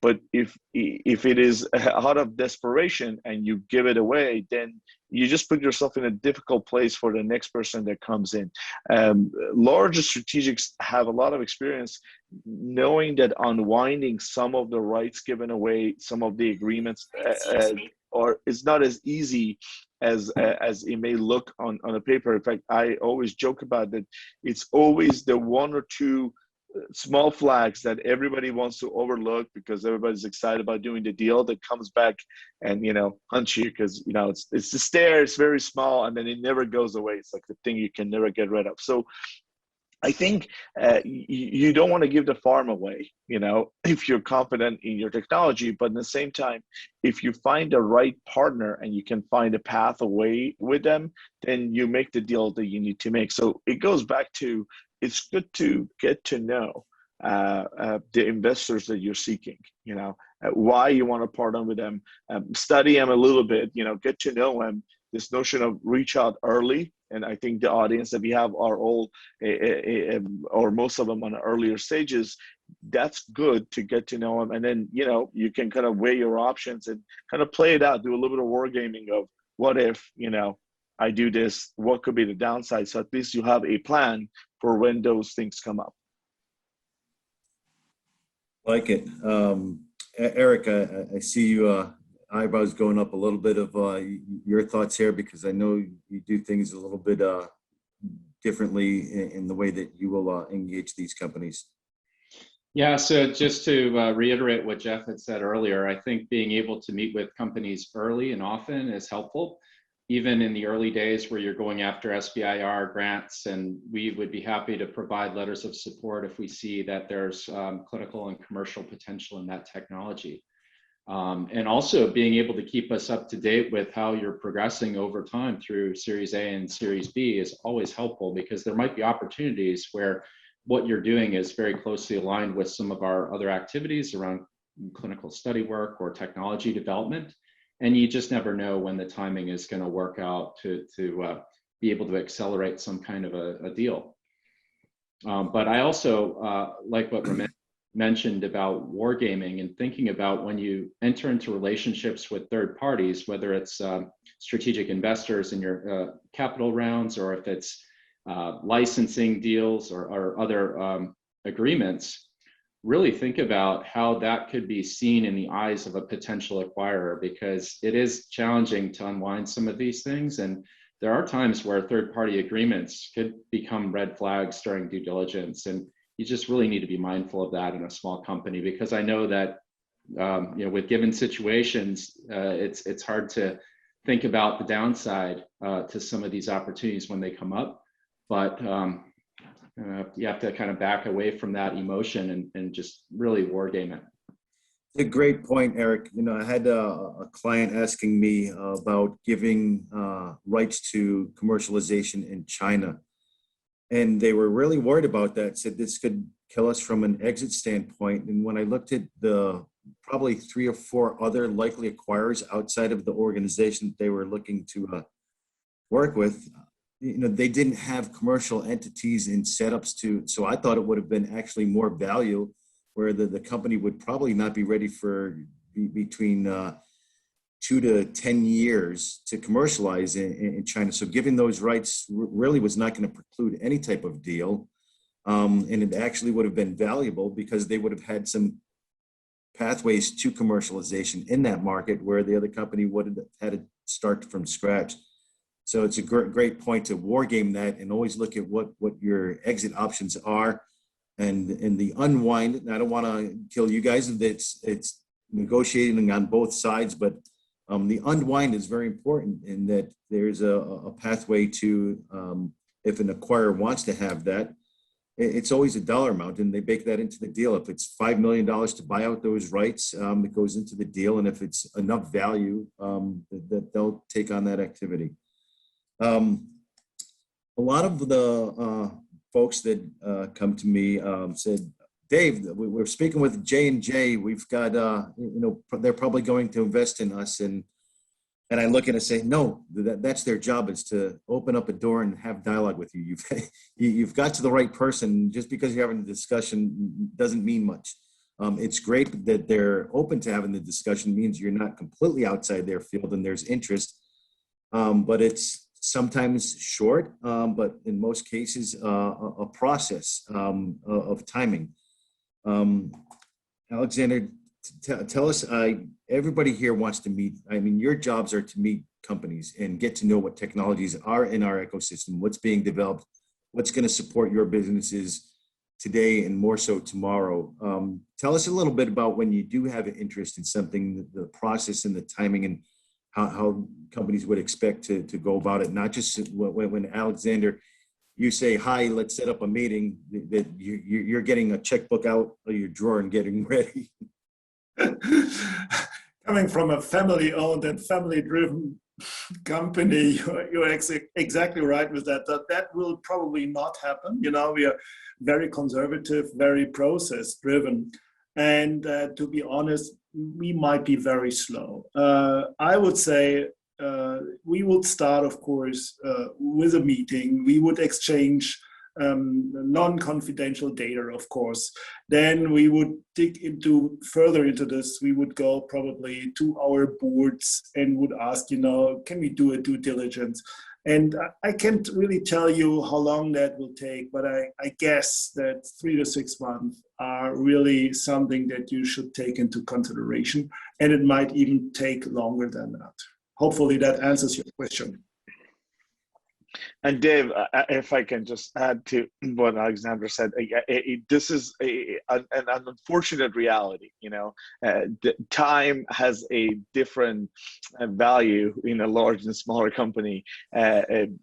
but if it is out of desperation and you give it away, then you just put yourself in a difficult place for the next person that comes in. Larger strategics have a lot of experience knowing that unwinding some of the rights given away, some of the agreements, or it's not as easy as it may look on a paper. In fact, I always joke about that. It's always the one or two small flags that everybody wants to overlook because everybody's excited about doing the deal that comes back and hunts you because it's just there. It's very small, and then it never goes away. It's like the thing you can never get rid of. So I think you don't want to give the farm away, if you're confident in your technology, but at the same time, if you find the right partner and you can find a path away with them, then you make the deal that you need to make. So it goes back to, it's good to get to know the investors that you're seeking, why you want to partner with them, study them a little bit, get to know them. This notion of reach out early, and I think the audience that we have are all, or most of them on earlier stages. That's good to get to know them, and then you can kind of weigh your options and kind of play it out, do a little bit of wargaming of what if I do this, what could be the downside, so at least you have a plan for when those things come up. Like it. Eric, I see you eyebrows going up a little bit of your thoughts here, because I know you do things a little bit differently in the way that you will engage these companies. Yeah, so just to reiterate what Jeff had said earlier, I think being able to meet with companies early and often is helpful, even in the early days where you're going after SBIR grants, and we would be happy to provide letters of support if we see that there's clinical and commercial potential in that technology. And also being able to keep us up to date with how you're progressing over time through Series A and Series B is always helpful, because there might be opportunities where what you're doing is very closely aligned with some of our other activities around clinical study work or technology development. And you just never know when the timing is going to work out to be able to accelerate some kind of a deal. But I also like what Rameen mentioned about wargaming and thinking about when you enter into relationships with third parties, whether it's strategic investors in your capital rounds, or if it's licensing deals or other agreements, really think about how that could be seen in the eyes of a potential acquirer, because it is challenging to unwind some of these things. And there are times where third-party agreements could become red flags during due diligence. And you just really need to be mindful of that in a small company, because I know that with given situations, it's hard to think about the downside to some of these opportunities when they come up. But you have to kind of back away from that emotion and just really war game it. A great point, Eric. I had a client asking me about giving rights to commercialization in China. And they were really worried about that, said this could kill us from an exit standpoint. And when I looked at the probably 3 or 4 other likely acquirers outside of the organization that they were looking to work with. They didn't have commercial entities and setups so I thought it would have been actually more value, where the company would probably not be ready for between 2 to 10 years to commercialize in China. So giving those rights really was not going to preclude any type of deal. And it actually would have been valuable because they would have had some pathways to commercialization in that market where the other company would have had to start from scratch. So it's a great point to war game that and always look at what your exit options are. And the unwind, and I don't want to kill you guys, it's negotiating on both sides, but the unwind is very important in that there's a pathway to, if an acquirer wants to have that, it's always a dollar amount, and they bake that into the deal. If it's $5 million to buy out those rights, it goes into the deal, and if it's enough value, that they'll take on that activity. A lot of the folks that come to me said, Dave, we're speaking with J&J. We've got, they're probably going to invest in us. And I look at it and say, no, that's their job, is to open up a door and have dialogue with you. You've got to the right person. Just because you're having a discussion doesn't mean much. It's great that they're open to having the discussion, means you're not completely outside their field and there's interest. But it's sometimes short, but in most cases, a process of timing. Alexander, tell us, everybody here wants to meet. I mean, your jobs are to meet companies and get to know what technologies are in our ecosystem, what's being developed, what's going to support your businesses today and more so tomorrow. Tell us a little bit about when you do have an interest in something, the process and the timing, and how companies would expect to go about it. Not just when Alexander, you say, hi, let's set up a meeting, that you're getting a checkbook out of your drawer and getting ready. Coming from a family-owned and family-driven company, you're exactly right with that. That will probably not happen. We are very conservative, very process-driven. And to be honest, we might be very slow. I would say we would start, of course, with a meeting. We would exchange non-confidential data, of course. Then we would dig further into this. We would go probably to our boards and would ask, can we do a due diligence? And I can't really tell you how long that will take, but I guess that 3 to 6 months are really something that you should take into consideration. And it might even take longer than that. Hopefully that answers your question. And Dave, if I can just add to what Alexander said, this is an unfortunate reality. Time has a different value in a large and smaller company,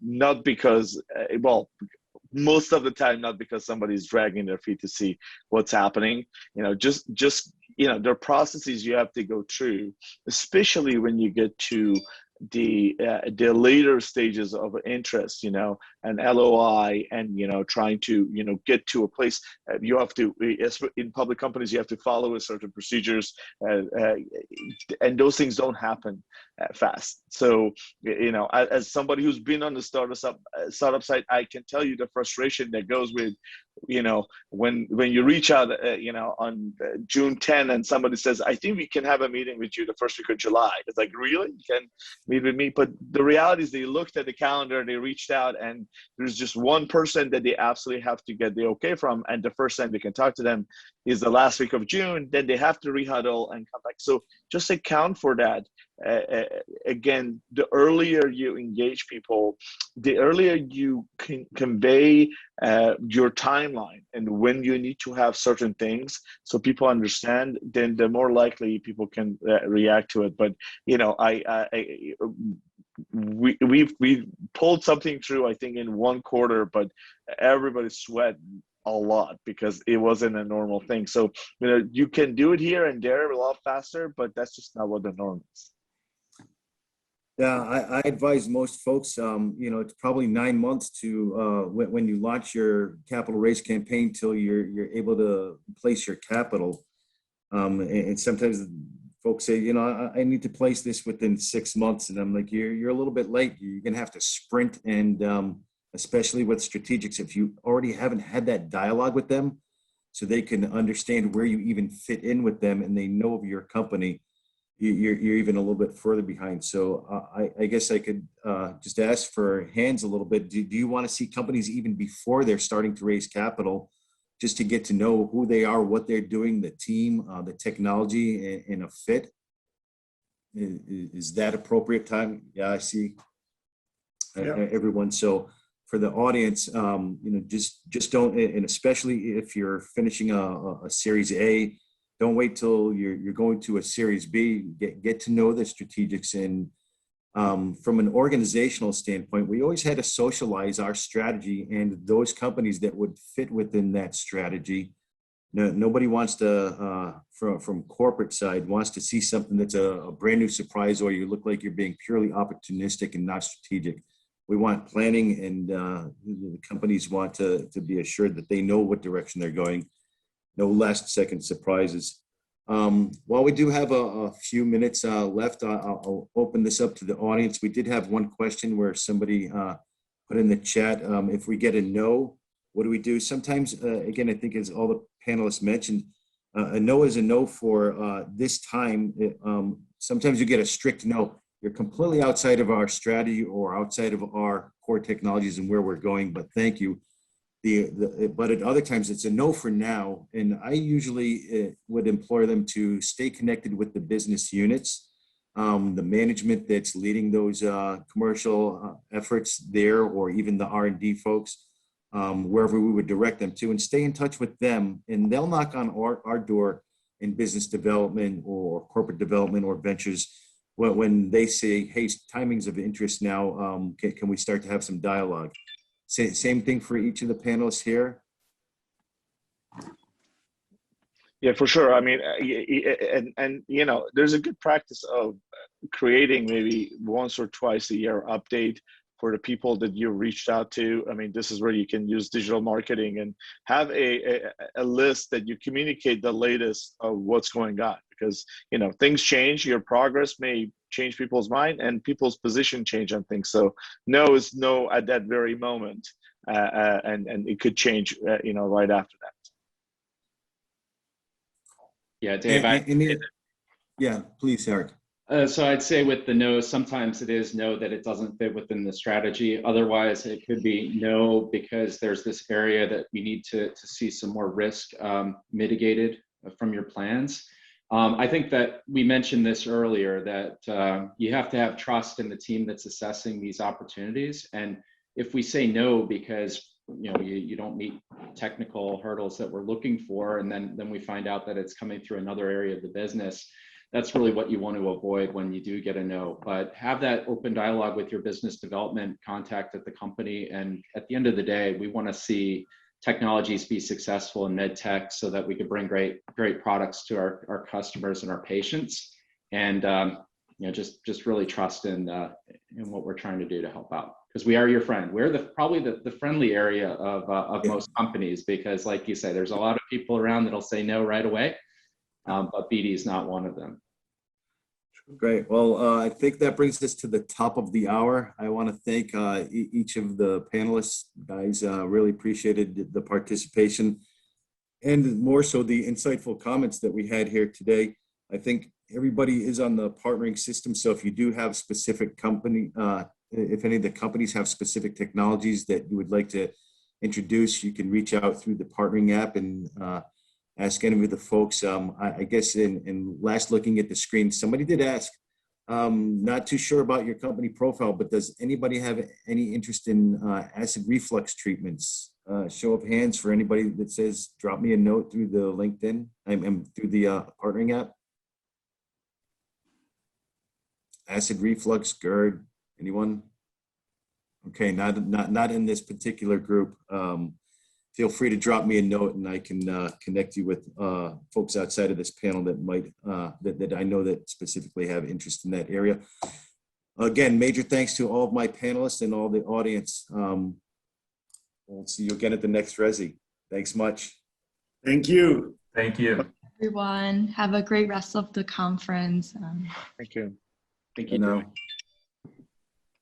not because, most of the time, not because somebody's dragging their feet to see what's happening. There are processes you have to go through, especially when you get to the later stages of interest, and LOI, and trying to get to a place. You have to, in public companies, you have to follow a certain procedures, and those things don't happen fast. So as somebody who's been on the startup side, I can tell you the frustration that goes with when you reach out on June 10 and somebody says, I think we can have a meeting with you the first week of July. It's like, really? You can meet with me? But the reality is they looked at the calendar, they reached out, and there's just one person that they absolutely have to get the okay from, and the first time they can talk to them is the last week of June. Then they have to rehuddle and come back. So just account for that. Again, the earlier you engage people, the earlier you can convey your timeline and when you need to have certain things so people understand, then the more likely people can react to it. But we've pulled something through, I think, in 1 quarter, but everybody sweat a lot because it wasn't a normal thing. So you can do it here and there a lot faster, but that's just not what the norm is. Yeah, I advise most folks, it's probably 9 months to when you launch your capital raise campaign till you're able to place your capital. And sometimes folks say, you know, I need to place this within 6 months. And I'm like, you're a little bit late. You're going to have to sprint. And especially with strategics, if you already haven't had that dialogue with them, so they can understand where you even fit in with them and they know of your company, you're even a little bit further behind. So I guess I could just ask for hands a little bit. Do you want to see companies even before they're starting to raise capital, just to get to know who they are, what they're doing, the team, the technology, and a fit? Is that appropriate time? Yeah, I see everyone. So for the audience, you know, just don't, and especially if you're finishing a Series A, don't wait till you're going to a Series B. Get to know the strategics. And from an organizational standpoint, we always had to socialize our strategy and those companies that would fit within that strategy. Nobody wants to, from corporate side, wants to see something that's a brand new surprise, or you look like you're being purely opportunistic and not strategic. We want planning, and the companies want to be assured that they know what direction they're going. No last second surprises. While we do have a few minutes left, I'll open this up to the audience. We did have one question where somebody put in the chat, if we get a no, what do we do? Sometimes, again, I think as all the panelists mentioned, a no is a no for this time. Sometimes you get a strict no. You're completely outside of our strategy or outside of our core technologies and where we're going, but thank you. But at other times it's a no for now. And I usually would implore them to stay connected with the business units, the management that's leading those commercial efforts there, or even the R&D folks, wherever we would direct them to, and stay in touch with them. And they'll knock on our door in business development or corporate development or ventures when they say, hey, timing's of interest now, can we start to have some dialogue? Same thing for each of the panelists here. Yeah, for sure. I mean, and you know, there's a good practice of creating maybe once or twice a year update for the people that you reached out to. I mean, this is where you can use digital marketing and have a list that you communicate the latest of what's going on, because, you know, things change, your progress may change people's mind and people's position change on things. So no is no at that very moment. And it could change, you know, right after that. Yeah, Dave. Yeah, please, Eric. So I'd say with the no, sometimes it is no that it doesn't fit within the strategy. Otherwise, it could be no because there's this area that we need to see some more risk mitigated from your plans. I think that we mentioned this earlier, that you have to have trust in the team that's assessing these opportunities. And if we say no because you don't meet technical hurdles that we're looking for, and then we find out that it's coming through another area of the business, that's really what you want to avoid when you do get a no. But have that open dialogue with your business development contact at the company. And at the end of the day, we want to see technologies be successful in medtech so that we can bring great products to our customers and our patients. And just really trust in what we're trying to do to help out, because we are your friend. We're probably the friendly area of most companies, because like you say, there's a lot of people around that'll say no right away. But BD is not one of them. Great. Well, I think that brings us to the top of the hour. I want to thank each of the panelists. Guys, really appreciated the participation, and more so the insightful comments that we had here today. I think everybody is on the partnering system. So if you do have specific company, if any of the companies have specific technologies that you would like to introduce, you can reach out through the partnering app and ask any of the folks. I guess in last looking at the screen, somebody did ask, not too sure about your company profile, but does anybody have any interest in acid reflux treatments? Show of hands for anybody that says, drop me a note through the LinkedIn, through the partnering app. Acid reflux, GERD, anyone? Okay, not in this particular group. Feel free to drop me a note, and I can connect you with folks outside of this panel that might that I know that specifically have interest in that area. Again, major thanks to all of my panelists and all the audience. We'll see you again at the next RESI. Thanks much. Thank you. Thank you. everyone. Have a great rest of the conference. Thank you. Thank you, No. Joey.